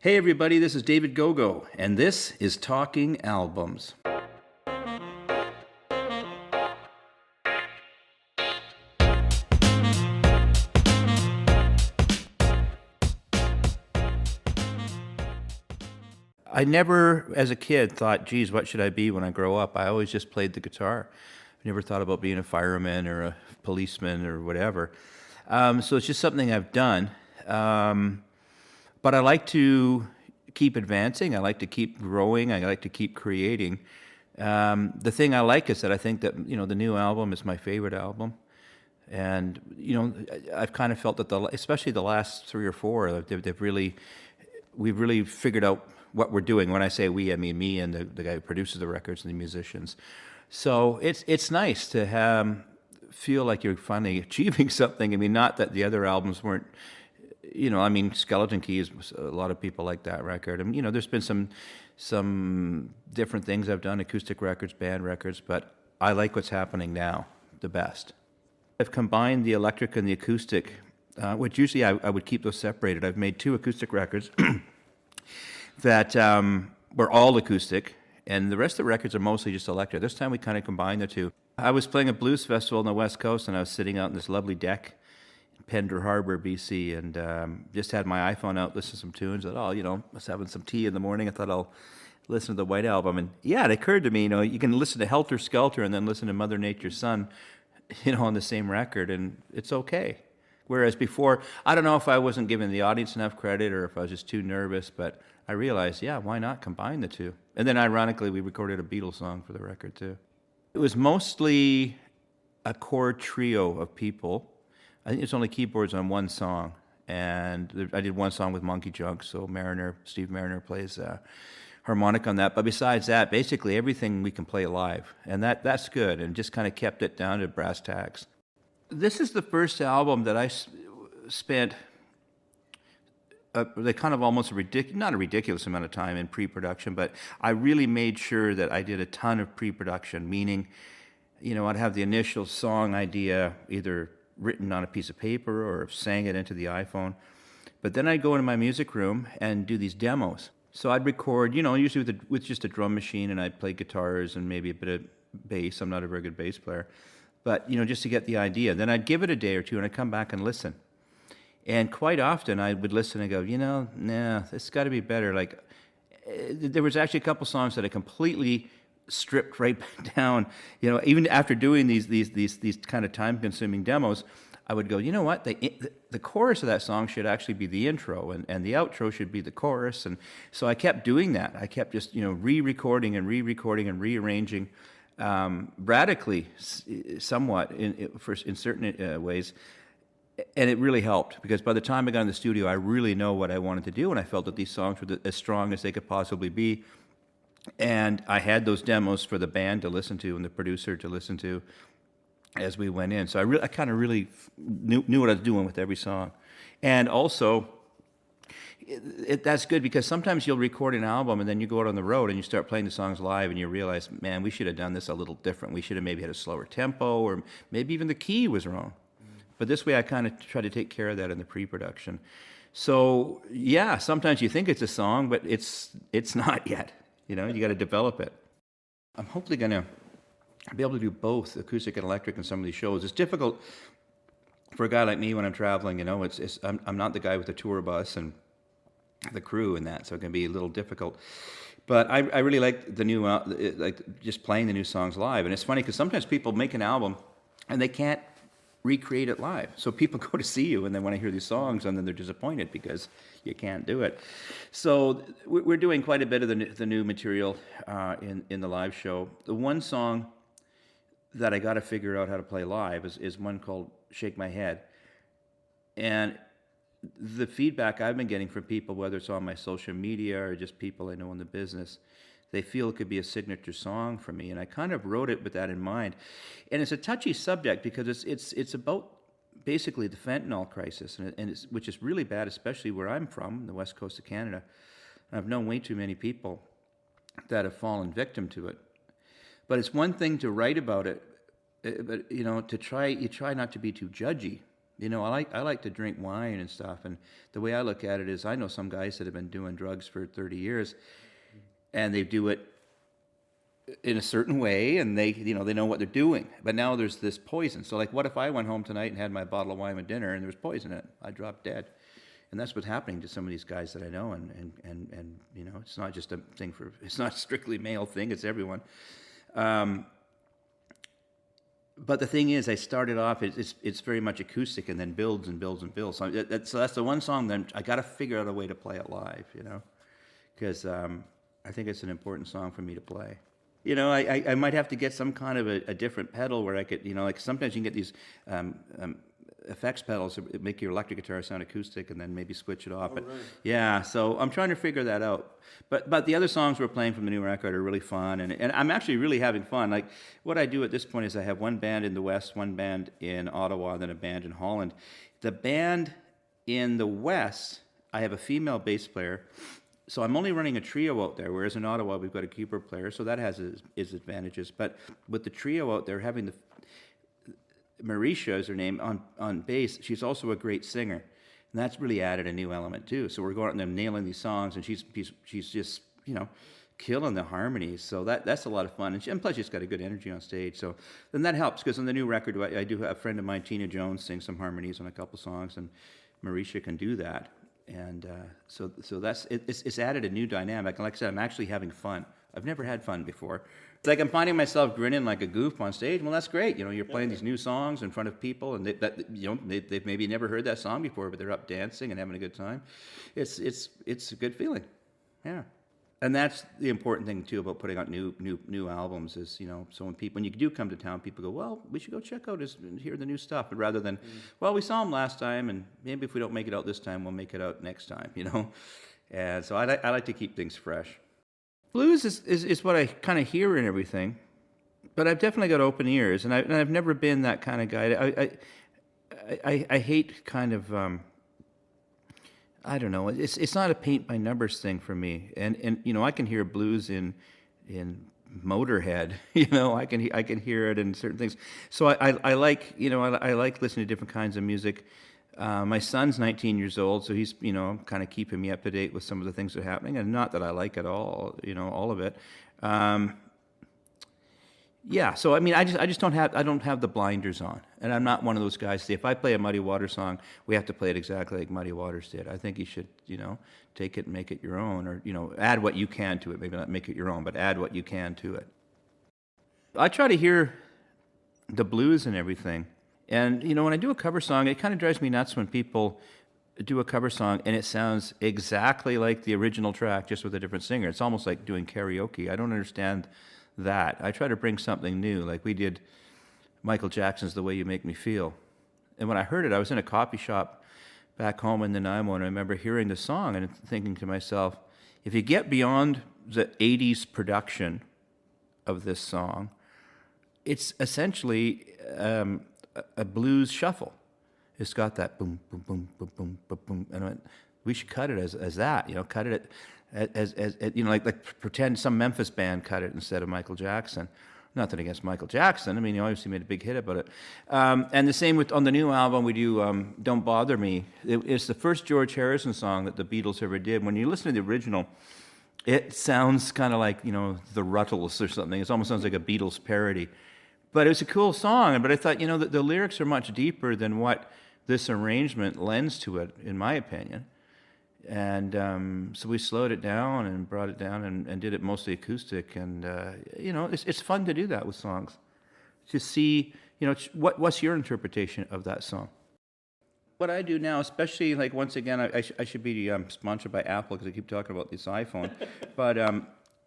Hey everybody, this is David Gogo, and this is Talking Albums. I never, as a kid, thought, geez, what should I be when I grow up? I always just played the guitar. I never thought about being a fireman or a policeman or whatever. So it's just something I've done. But I like to keep advancing. I like to keep growing. I like to keep creating. The thing I like is that I think that, the new album is my favorite album. And, I've kind of felt that especially the last three or four, we've really figured out what we're doing. When I say we, I mean me and the guy who produces the records and the musicians. So it's nice to feel like you're finally achieving something. I mean, not that the other albums weren't, Skeleton Keys, a lot of people like that record. And, there's been some different things I've done, acoustic records, band records, but I like what's happening now the best. I've combined the electric and the acoustic, which usually I would keep those separated. I've made two acoustic records that were all acoustic, and the rest of the records are mostly just electric. This time we kind of combined the two. I was playing a blues festival on the West Coast, and I was sitting out in this lovely deck in Pender Harbor, BC, and just had my iPhone out, listening to some tunes. I thought, I was having some tea in the morning. I thought I'll listen to the White Album. And yeah, it occurred to me, you can listen to Helter Skelter and then listen to Mother Nature's Son, on the same record, and it's okay. Whereas before, I don't know if I wasn't giving the audience enough credit or if I was just too nervous, but I realized, why not combine the two? And then ironically, we recorded a Beatles song for the record too. It was mostly a core trio of people. I think it's only keyboards on one song. And I did one song with Monkey Junk, so Steve Mariner plays harmonic on that. But besides that, basically everything we can play live. And that's good, and just kind of kept it down to brass tacks. This is the first album that I spent they kind of almost not a ridiculous amount of time in pre-production, but I really made sure that I did a ton of pre-production, meaning, I'd have the initial song idea either written on a piece of paper or sang it into the iPhone, but then I'd go into my music room and do these demos. So I'd record, usually with just a drum machine, and I'd play guitars and maybe a bit of bass. I'm not a very good bass player, but, just to get the idea. Then I'd give it a day or two, and I'd come back and listen. And quite often I would listen and go, nah, this got to be better. Like, there was actually a couple songs that I completely stripped right back down. Even after doing these kind of time-consuming demos, I would go, what? The chorus of that song should actually be the intro, and the outro should be the chorus. And so I kept doing that. I kept just, re-recording and rearranging radically, somewhat in certain ways. And it really helped, because by the time I got in the studio, I really know what I wanted to do, and I felt that these songs were as strong as they could possibly be. And I had those demos for the band to listen to and the producer to listen to as we went in. So I kind of really knew what I was doing with every song. And also, that's good, because sometimes you'll record an album and then you go out on the road and you start playing the songs live and you realize, man, we should have done this a little different. We should have maybe had a slower tempo, or maybe even the key was wrong. But this way I kind of try to take care of that in the pre-production. So, yeah, sometimes you think it's a song, but it's not yet. You got to develop it. I'm hopefully going to be able to do both acoustic and electric in some of these shows. It's difficult for a guy like me when I'm traveling. I'm not the guy with the tour bus and the crew and that, so it can be a little difficult. But I really like the new, like just playing the new songs live. And it's funny because sometimes people make an album and they can't recreate it live. So people go to see you and they want to hear these songs, and then they're disappointed because you can't do it. So we're doing quite a bit of the new material in the live show. The one song that I got to figure out how to play live is one called Shake My Head. And the feedback I've been getting from people, whether it's on my social media or just people I know in the business, they feel it could be a signature song for me, and I kind of wrote it with that in mind. And it's a touchy subject because it's about basically the fentanyl crisis, which is really bad, especially where I'm from, the west coast of Canada. I've known way too many people that have fallen victim to it. But it's one thing to write about it, but you try not to be too judgy. I like to drink wine and stuff, and the way I look at it is, I know some guys that have been doing drugs for 30 years, and they do it in a certain way, and they know what they're doing. But now there's this poison. So like, what if I went home tonight and had my bottle of wine with dinner, and there was poison in it? I'd drop dead. And that's what's happening to some of these guys that I know, and it's not just a thing it's not strictly male thing, it's everyone. But the thing is, I started off, it's very much acoustic and then builds and builds and builds. So that's the one song that I got to figure out a way to play it live, because I think it's an important song for me to play. I might have to get some kind of a different pedal where I could, like sometimes you can get these effects pedals that make your electric guitar sound acoustic and then maybe switch it off. But right. Yeah, so I'm trying to figure that out. But the other songs we're playing from the new record are really fun, and I'm actually really having fun. Like, what I do at this point is I have one band in the West, one band in Ottawa, then a band in Holland. The band in the West, I have a female bass player, so I'm only running a trio out there, whereas in Ottawa we've got a keyboard player, so that has its advantages. But with the trio out there, having Marisha is her name, on bass, she's also a great singer. And that's really added a new element too. So we're going out and nailing these songs, and she's just, killing the harmonies. So that's a lot of fun. And plus she's got a good energy on stage. So then that helps, because on the new record, I do have a friend of mine, Tina Jones, sing some harmonies on a couple songs, and Marisha can do that. And so it's added a new dynamic. And like I said, I'm actually having fun. I've never had fun before. It's like I'm finding myself grinning like a goof on stage. Well, that's great. You're playing these new songs in front of people, and they've maybe never heard that song before, but they're up dancing and having a good time. It's a good feeling. Yeah. And that's the important thing too about putting out new albums is, so when you do come to town, people go, well, we should go check out and hear the new stuff, but rather than, well, we saw him last time, and maybe if we don't make it out this time, we'll make it out next time, And so I like to keep things fresh. Blues is what I kind of hear in everything, but I've definitely got open ears, and I've never been that kind of guy. I hate kind of I don't know. It's not a paint by numbers thing for me, and I can hear blues in Motorhead. I can hear it in certain things. So I like I like listening to different kinds of music. My son's 19 years old, so he's kind of keeping me up to date with some of the things that are happening, and not that I like it all, all of it. Yeah, so I mean, I don't have the blinders on, and I'm not one of those guys. Say, if I play a Muddy Waters song, we have to play it exactly like Muddy Waters did. I think you should, take it and make it your own, or add what you can to it. Maybe not make it your own, but add what you can to it. I try to hear the blues and everything. And, when I do a cover song, it kind of drives me nuts when people do a cover song and it sounds exactly like the original track, just with a different singer. It's almost like doing karaoke. I don't understand that. I try to bring something new, like we did Michael Jackson's The Way You Make Me Feel. And when I heard it, I was in a coffee shop back home in Nanaimo, and I remember hearing the song and thinking to myself, if you get beyond the 80s production of this song, it's essentially a blues shuffle. It's got that boom, boom, boom, boom, boom, boom, boom, and I went, we should cut it as that, cut it as like pretend some Memphis band cut it instead of Michael Jackson. Nothing against Michael Jackson. I mean, he obviously made a big hit about it. And the same on the new album, we do Don't Bother Me. It's the first George Harrison song that the Beatles ever did. When you listen to the original, it sounds kind of like, the Ruttles or something. It almost sounds like a Beatles parody. But it was a cool song. But I thought, that the lyrics are much deeper than what this arrangement lends to it, in my opinion. And so we slowed it down and brought it down and did it mostly acoustic. And, it's fun to do that with songs. To see, what's your interpretation of that song? What I do now, especially, like, once again, I should be sponsored by Apple because I keep talking about this iPhone. But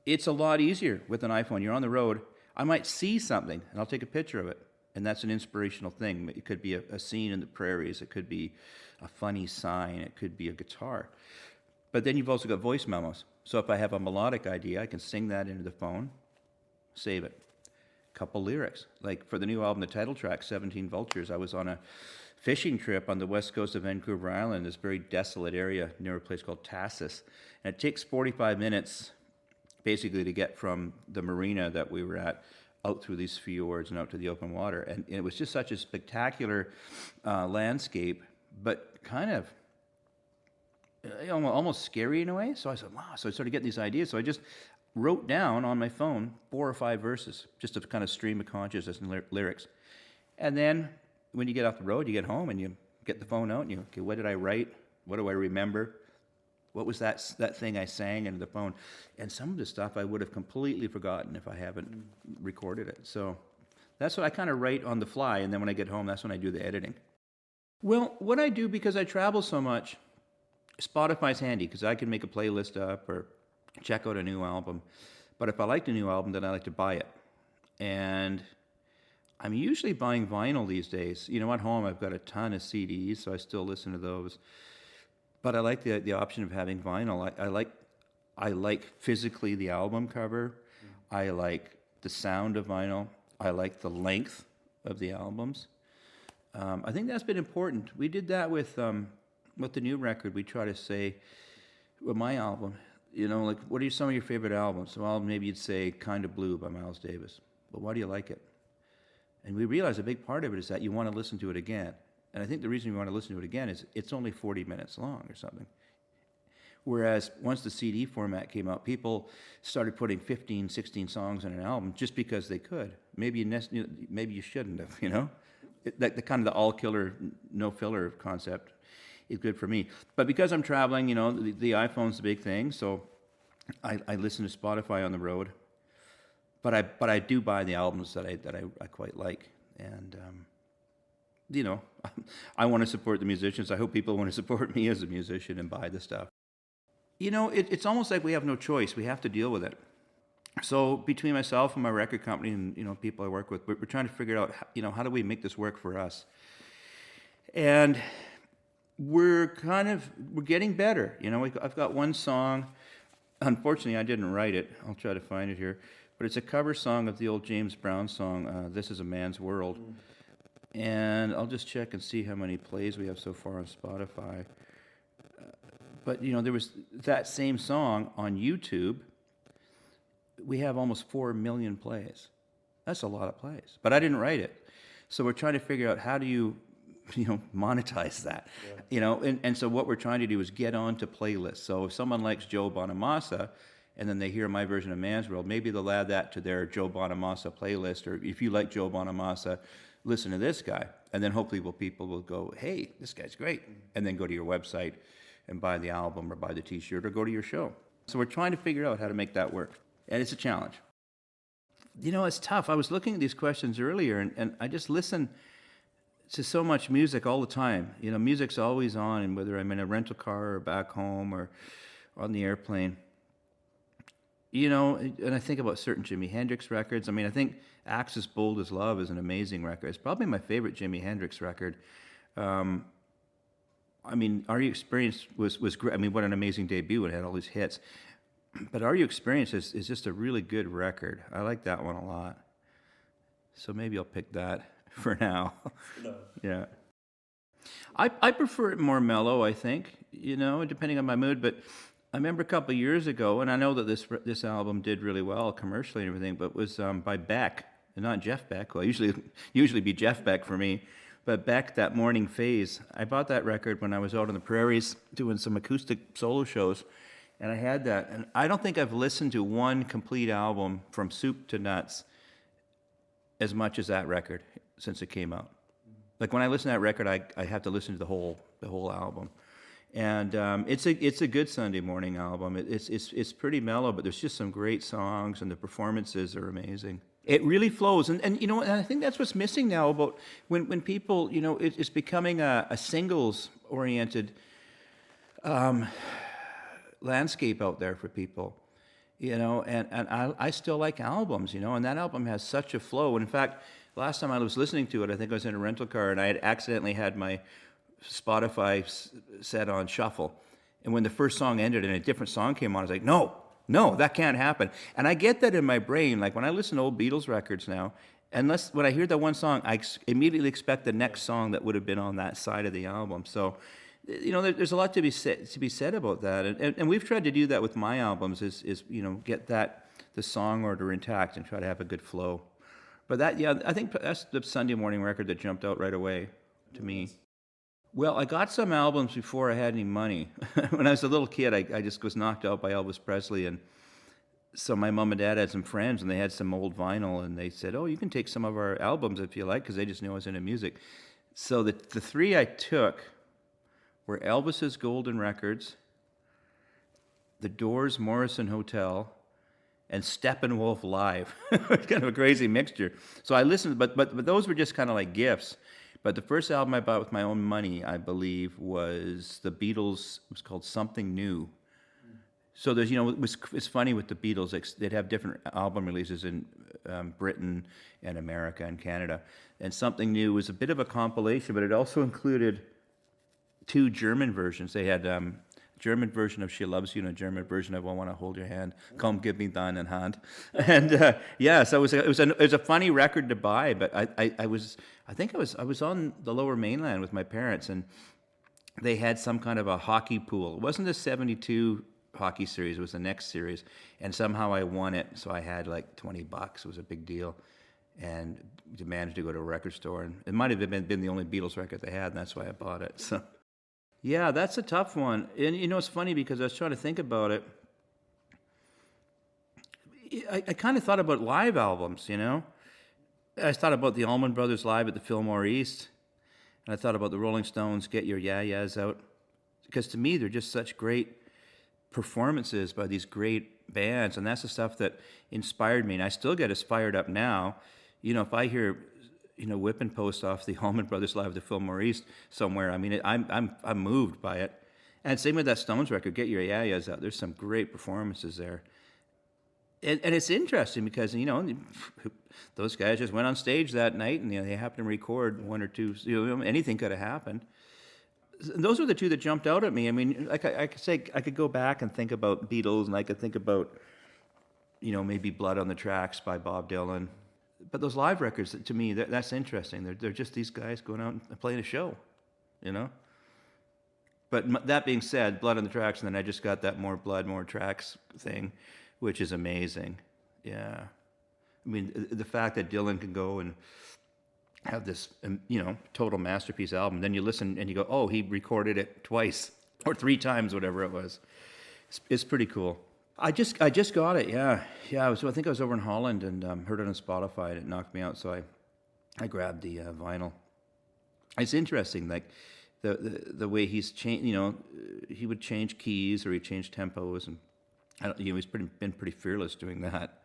it's a lot easier with an iPhone. You're on the road. I might see something, and I'll take a picture of it. And that's an inspirational thing. It could be a scene in the prairies. It could be a funny sign. It could be a guitar. But then you've also got voice memos. So if I have a melodic idea, I can sing that into the phone, save it. Couple lyrics. Like for the new album, the title track, 17 Vultures, I was on a fishing trip on the west coast of Vancouver Island, this very desolate area near a place called Tassus. And it takes 45 minutes, basically, to get from the marina that we were at out through these fjords and out to the open water. And it was just such a spectacular landscape, but kind of almost scary in a way. So I said, wow. So I started getting these ideas. So I just wrote down on my phone 4 or 5 verses, just a kind of stream of consciousness and lyrics. And then when you get off the road, you get home and you get the phone out and you, okay, what did I write? What do I remember? What was that thing I sang into the phone? And some of the stuff I would have completely forgotten if I haven't recorded it. So that's what I kind of write on the fly. And then when I get home, that's when I do the editing. Well, what I do, because I travel so much, Spotify's handy because I can make a playlist up or check out a new album. But if I like the new album, then I like to buy it. And I'm usually buying vinyl these days. You know, at home I've got a ton of CDs, so I still listen to those. But I like the option of having vinyl. I like physically the album cover. I like the sound of vinyl. I like the length of the albums. I think that's been important. We did that with the new record. We try to say, with my album, you know, like, what are some of your favorite albums? Well, maybe you'd say Kind of Blue by Miles Davis. But why do you like it? And we realize a big part of it is that you want to listen to it again. And I think the reason you want to listen to it again is it's only 40 minutes long or something. Whereas once the CD format came out, people started putting 15, 16 songs on an album just because they could. Maybe you shouldn't have, you know? The kind of the all-killer, no-filler concept is good for me. But because I'm traveling, you know, the iPhone's the big thing, so I listen to Spotify on the road. But I do buy the albums that I quite like. And, you know, I want to support the musicians. I hope people want to support me as a musician and buy the stuff. You know, it's almost like we have no choice. We have to deal with it. So between myself and my record company and, you know, people I work with, we're trying to figure out, you know, how do we make this work for us? And we're getting better. You know, I've got one song. Unfortunately, I didn't write it. I'll try to find it here. But it's a cover song of the old James Brown song, This Is a Man's World. And I'll just check and see how many plays we have so far on Spotify. But, you know, there was that same song on YouTube. We have almost 4 million plays. That's a lot of plays. But I didn't write it. So we're trying to figure out how do you monetize that. Yeah. You know, and so what we're trying to do is get onto playlists. So if someone likes Joe Bonamassa, and then they hear my version of Man's World, maybe they'll add that to their Joe Bonamassa playlist. Or if you like Joe Bonamassa, listen to this guy. And then hopefully people will go, hey, this guy's great. And then go to your website and buy the album or buy the T-shirt or go to your show. So we're trying to figure out how to make that work. And it's a challenge. You know, it's tough. I was looking at these questions earlier, and I just listen to so much music all the time. You know, music's always on, and whether I'm in a rental car or back home or on the airplane. You know, and I think about certain Jimi Hendrix records. I mean, I think Axis Bold as Love is an amazing record. It's probably my favorite Jimi Hendrix record. I mean, Are You Experienced was great. I mean, what an amazing debut. It had all these hits. But Are You Experienced is just a really good record. I like that one a lot. So maybe I'll pick that for now. No. Yeah. I prefer it more mellow, I think, you know, depending on my mood. But I remember a couple of years ago, and I know that this album did really well commercially and everything, but it was by Beck, and not Jeff Beck. Well, usually be Jeff Beck for me. But Beck, That Morning Phase, I bought that record when I was out on the prairies doing some acoustic solo shows. And I had that, and I don't think I've listened to one complete album from soup to nuts as much as that record since it came out. Like when I listen to that record, I have to listen to the whole album, and it's a good Sunday morning album. It's pretty mellow, but there's just some great songs, and the performances are amazing. It really flows, and you know, and I think that's what's missing now about when people, you know, it's becoming a singles oriented. Landscape out there for people, you know, and I still like albums, you know, and that album has such a flow. And in fact, last time I was listening to it, I think I was in a rental car and I had accidentally had my Spotify set on shuffle. And when the first song ended and a different song came on, I was like, no, that can't happen. And I get that in my brain. Like when I listen to old Beatles records now, when I hear that one song, I immediately expect the next song that would have been on that side of the album. So, you know, there's a lot to be said about that, and we've tried to do that with my albums. Is you know, get the song order intact and try to have a good flow. But that, yeah, I think that's the Sunday morning record that jumped out right away to me. Well, I got some albums before I had any money. When I was a little kid, I just was knocked out by Elvis Presley, and so my mom and dad had some friends, and they had some old vinyl, and they said, "Oh, you can take some of our albums if you like," because they just knew I was into music. So the three I took were Elvis's Golden Records, The Doors' Morrison Hotel, and Steppenwolf Live. It's kind of a crazy mixture. So I listened, but those were just kind of like gifts. But the first album I bought with my own money, I believe, was the Beatles. It was called Something New. So there's, it's funny with the Beatles. They'd have different album releases in Britain and America and Canada. And Something New was a bit of a compilation, but it also included two German versions. They had German version of She Loves You and a German version of I Want to Hold Your Hand, Komm, Gib mir deine Hand. And yeah, so it was a funny record to buy, but I was on the Lower Mainland with my parents, and they had some kind of a hockey pool. It wasn't the 72 hockey series, it was the next series, and somehow I won it, so I had like $20. It was a big deal, and managed to go to a record store, and it might have been the only Beatles record they had, and that's why I bought it. So yeah, that's a tough one. And it's funny because I was trying to think about it. I kind of thought about live albums, I thought about the Allman Brothers live at the Fillmore East, and I thought about the Rolling Stones, Get Your Yeah-Yeahs Out, because to me they're just such great performances by these great bands, and that's the stuff that inspired me, and I still get as fired up now. If I hear Whip and Post off the Allman Brothers live at the Fillmore East somewhere, I mean, I'm moved by it. And same with that Stones record, Get Your Yeah-Yeahs Out. There's some great performances there. And it's interesting because, those guys just went on stage that night and they happened to record one or two, anything could have happened. Those are the two that jumped out at me. I mean, I could say I could go back and think about Beatles, and I could think about, maybe Blood on the Tracks by Bob Dylan. But those live records, to me, that's interesting. They're just these guys going out and playing a show, But that being said, Blood on the Tracks, and then I just got that More Blood, More Tracks thing, which is amazing. Yeah. I mean, the fact that Dylan can go and have this, total masterpiece album, then you listen and you go, oh, he recorded it twice or three times, whatever it was. It's pretty cool. I just got it, yeah. I think I was over in Holland and heard it on Spotify, and it knocked me out, so I grabbed the vinyl. It's interesting, like the way he's changed. He would change keys or he changed tempos, and he's been pretty fearless doing that.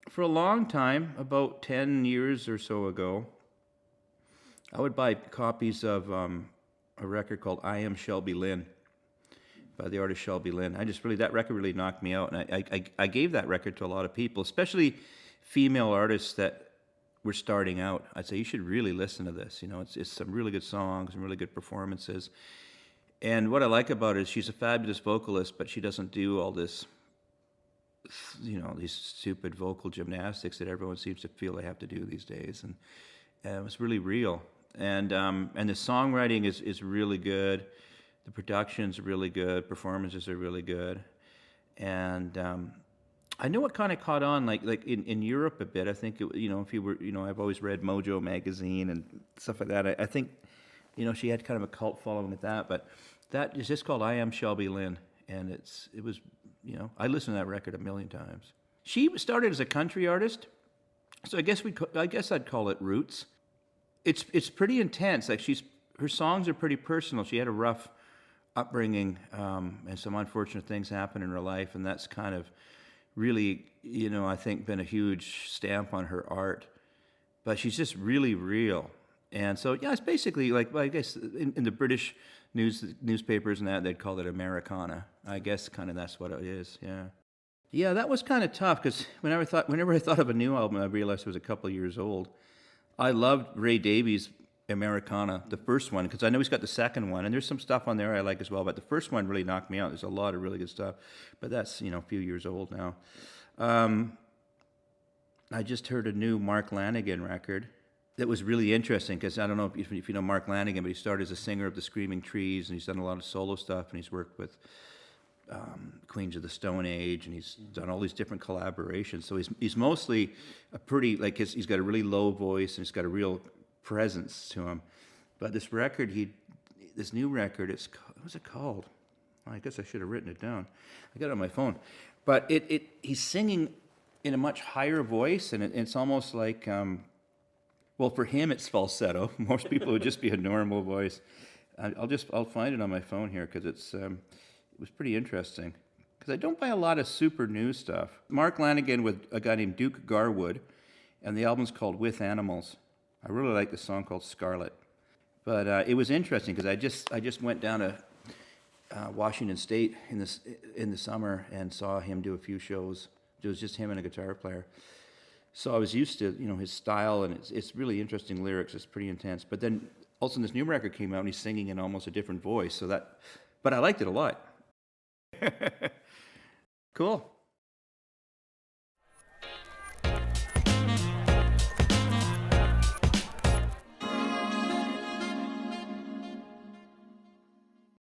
For a long time, about 10 years or so ago, I would buy copies of a record called I Am Shelby Lynne by the artist Shelby Lynne. That record really knocked me out, and I gave that record to a lot of people, especially female artists that were starting out. I'd say you should really listen to this. It's some really good songs and really good performances. And what I like about it is she's a fabulous vocalist, but she doesn't do all this, these stupid vocal gymnastics that everyone seems to feel they have to do these days. And it was really real. And the songwriting is really good. The production's really good. Performances are really good. And I know it kind of caught on like in Europe a bit. I think if you were, I've always read Mojo magazine and stuff like that. I think she had kind of a cult following with that. But that is just called I Am Shelby Lynne, and it was I listened to that record a million times. She started as a country artist, so I guess I'd call it roots. It's pretty intense. Like her songs are pretty personal. She had a rough upbringing, and some unfortunate things happened in her life, and that's kind of really, I think been a huge stamp on her art. But she's just really real. And so, yeah, it's basically like, well, I guess in the British newspapers and that, they'd call it Americana. I guess kind of that's what it is, yeah. Yeah, that was kind of tough, because whenever I thought of a new album, I realized it was a couple of years old. I loved Ray Davies' Americana, the first one, because I know he's got the second one, and there's some stuff on there I like as well, but the first one really knocked me out. There's a lot of really good stuff, but that's, a few years old now. I just heard a new Mark Lanegan record that was really interesting, because I don't know if you know Mark Lanegan, but he started as a singer of the Screaming Trees, and he's done a lot of solo stuff, and he's worked with Queens of the Stone Age, and he's done all these different collaborations. So he's mostly a pretty, like, he's got a really low voice, and he's got a real presence to him. But this record, this new record, what's it called? Well, I guess I should have written it down. I got it on my phone. But he's singing in a much higher voice, and it's almost like, well, for him it's falsetto. Most people would just be a normal voice. I'll find it on my phone here, because it was pretty interesting. Because I don't buy a lot of super new stuff. Mark Lanigan with a guy named Duke Garwood, and the album's called With Animals. I really like the song called Scarlet. But it was interesting, because I just went down to Washington State in the summer and saw him do a few shows. It was just him and a guitar player. So I was used to, his style, and it's really interesting lyrics. It's pretty intense. But then also this new record came out, and he's singing in almost a different voice. But I liked it a lot. Cool.